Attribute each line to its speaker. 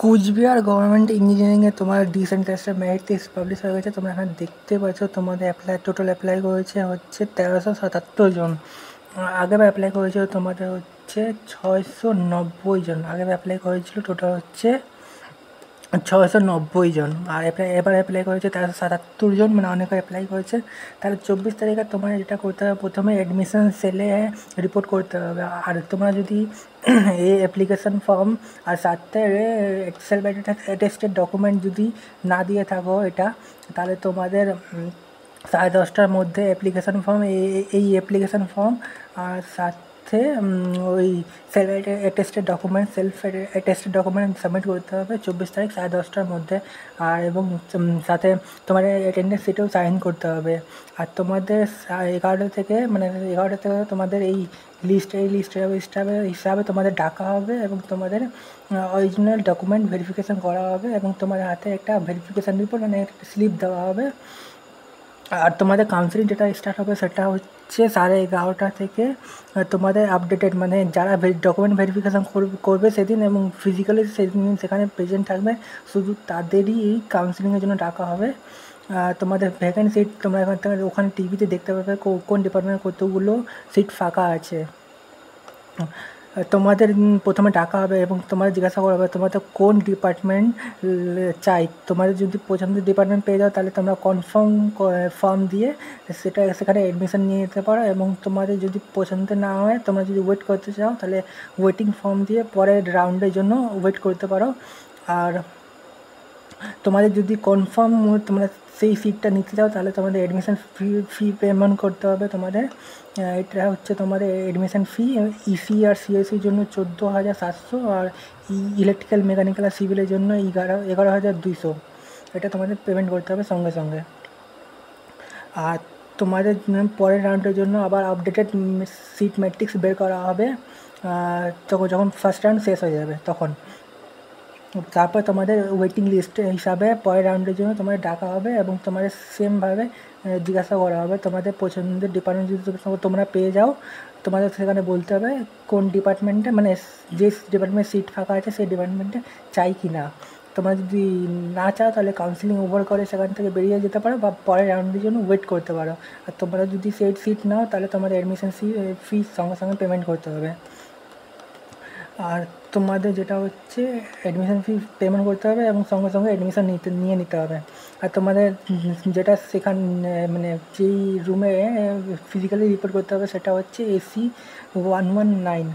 Speaker 1: Cooch Behar government ইঞ্জিনিয়ারিংয়ে তোমার recent একটা মেরিট লিস্ট পাবলিশ হয়ে গেছে। তোমরা এখানে দেখতে পাচ্ছ তোমাদের টোটাল অ্যাপ্লাই করেছে হচ্ছে 1377 জন। আগেবার অ্যাপ্লাই করেছিল তোমাদের হচ্ছে 690 জন। আগেবার অ্যাপ্লাই করেছিল টোটাল হচ্ছে 690 জন। আর এবার অ্যাপ্লাই করেছে 1377 জন, মানে অনেকে অ্যাপ্লাই করেছে। তাহলে 24 তারিখে তোমার যেটা করতে হবে, প্রথমে অ্যাডমিশন সেলে রিপোর্ট করতে হবে। আর তোমরা যদি এই অ্যাপ্লিকেশন ফর্ম আর সাথে এক্সেল অ্যাটেস্টেড ডকুমেন্ট যদি না দিয়ে থাকো এটা, তাহলে তোমাদের 10:30টার মধ্যে অ্যাপ্লিকেশন ফর্ম এই অ্যাপ্লিকেশন ফর্ম আর সাথে ওই সেলফ অ্যাটেস্টেড ডকুমেন্ট সাবমিট করতে হবে 24 তারিখ 10:30টার মধ্যে। আর এবং সাথে তোমার অ্যাটেন্ডেন্স শিটেও সাইন করতে হবে। আর তোমাদের 11টা থেকে তোমাদের এই লিস্টের হিসাবে তোমাদের ডাকা হবে এবং তোমাদের অরিজিনাল ডকুমেন্ট ভেরিফিকেশান করা হবে এবং তোমাদের হাতে একটা ভেরিফিকেশান রিপোর্ট মানে একটা স্লিপ দেওয়া হবে। আর তোমাদের কাউন্সেলিং যেটা স্টার্ট হবে সেটা হচ্ছে 11:30টা থেকে। তোমাদের আপডেটেড মানে যারা ডকুমেন্ট ভেরিফিকেশান করবে সেদিন এবং ফিজিক্যালি সেদিন সেখানে প্রেজেন্ট থাকবে, শুধু তাদেরই এই কাউন্সেলিংয়ের জন্য ডাকা হবে। তোমাদের ভ্যাকেন্ট সিট তোমরা এখান থেকে ওখানে টিভিতে দেখতে পাবে কোন ডিপার্টমেন্টে কতগুলো সিট ফাঁকা আছে। তোমাদের প্রথমে ডাকা হবে এবং তোমাদের জিজ্ঞাসা করা হবে তোমাদের কোন ডিপার্টমেন্ট চাই। তোমাদের যদি পছন্দের ডিপার্টমেন্ট পেয়ে যাও তাহলে তোমরা কনফার্ম ফর্ম দিয়ে সেখানে অ্যাডমিশন নিয়ে নিতে পারো। এবং তোমাদের যদি পছন্দ না হয়, তোমরা যদি ওয়েট করতে চাও, তাহলে ওয়েটিং ফর্ম দিয়ে পরের রাউন্ডের জন্য ওয়েট করতে পারো। আর তোমাদের যদি কনফার্ম তোমরা সেই সিটটা নিতে চাও তাহলে তোমাদের অ্যাডমিশন ফি পেমেন্ট করতে হবে তোমাদের। এটা হচ্ছে তোমাদের অ্যাডমিশন ফি। ইসি আর সিএসির জন্য 14,700 আর ইলেকট্রিক্যাল, মেকানিক্যাল আর সিভিলের জন্য 11,200। এটা তোমাদের পেমেন্ট করতে হবে সঙ্গে সঙ্গে। আর তোমাদের পরের রাউন্ডের জন্য আবার আপডেটেড সিট ম্যাট্রিক্স বের করা হবে যখন ফার্স্ট রাউন্ড শেষ হয়ে যাবে তখন। তারপর তোমাদের ওয়েটিং লিস্ট হিসাবে পরের রাউন্ডের জন্য তোমাদের ডাকা হবে এবং তোমাদের সেমভাবে জিজ্ঞাসা করা হবে তোমাদের পছন্দের ডিপার্টমেন্ট যদি তোমরা পেয়ে যাও, তোমাদের সেখানে বলতে হবে কোন ডিপার্টমেন্টে, মানে যে ডিপার্টমেন্টে সিট ফাঁকা আছে সেই ডিপার্টমেন্টে চাই কি না। তোমরা যদি না চাও তাহলে কাউন্সিলিং ওভার করে সেখান থেকে বেরিয়ে যেতে পারো বা পরের রাউন্ডের জন্য ওয়েট করতে পারো। আর তোমরা যদি সেই সিট নাও তাহলে তোমাদের অ্যাডমিশন ফি সঙ্গে সঙ্গে পেমেন্ট করতে হবে। আর তোমাদের যেটা হচ্ছে অ্যাডমিশন ফি পেমেন্ট করতে হবে এবং সঙ্গে সঙ্গে অ্যাডমিশন নিয়ে নিতে হবে। আর তোমাদের যেটা মানে যেই রুমে ফিজিক্যালি রিপোর্ট করতে হবে সেটা হচ্ছে AC 119।